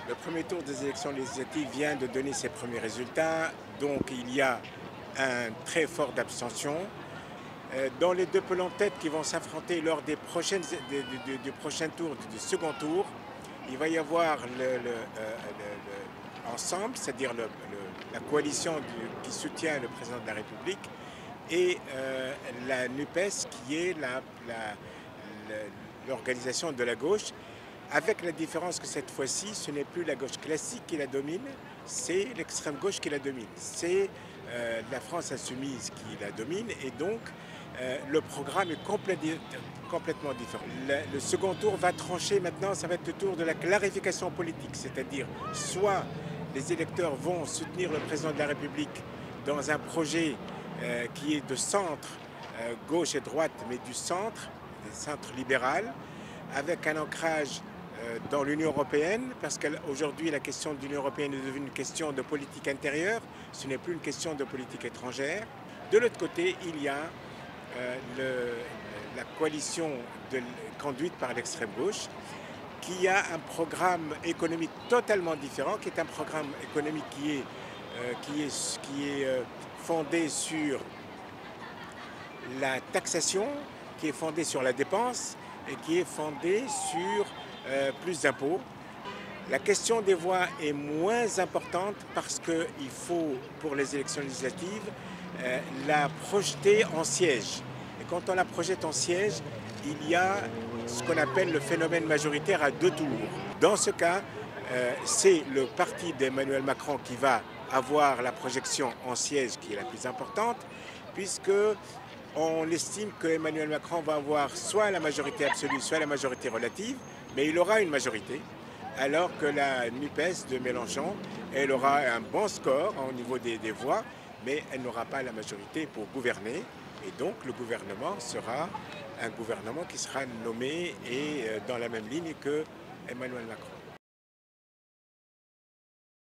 Le premier tour des élections législatives vient de donner ses premiers résultats, donc il y a un très fort d'abstention. Dans les deux pelotons de tête qui vont s'affronter lors du prochain tour, du second tour, il va y avoir ensemble, c'est-à-dire la coalition qui soutient le président de la République, et la NUPES qui est l'organisation de la gauche, avec la différence que cette fois-ci, ce n'est plus la gauche classique qui la domine, c'est l'extrême gauche qui la domine. C'est la France insoumise qui la domine, et donc le programme est complètement différent. Le second tour va trancher maintenant, ça va être le tour de la clarification politique, c'est-à-dire soit les électeurs vont soutenir le président de la République dans un projet qui est de centre, gauche et droite, mais du centre libéral, avec un ancrage dans l'Union européenne, parce qu'aujourd'hui la question de l'Union européenne est devenue une question de politique intérieure, ce n'est plus une question de politique étrangère. De l'autre côté, il y a la coalition conduite par l'extrême gauche, qui a un programme économique totalement différent, qui est un programme économique qui est fondé sur la taxation, qui est fondé sur la dépense et qui est fondé sur plus d'impôts. La question des voix est moins importante parce qu'il faut, pour les élections législatives, la projeter en siège. Et quand on la projette en siège, il y a ce qu'on appelle le phénomène majoritaire à deux tours. Dans ce cas, c'est le parti d'Emmanuel Macron qui va avoir la projection en siège qui est la plus importante, puisque on estime que Emmanuel Macron va avoir soit la majorité absolue, soit la majorité relative, mais il aura une majorité, alors que la NUPES de Mélenchon, elle aura un bon score au niveau des voix, mais elle n'aura pas la majorité pour gouverner. Et donc le gouvernement sera un gouvernement qui sera nommé et dans la même ligne que Emmanuel Macron.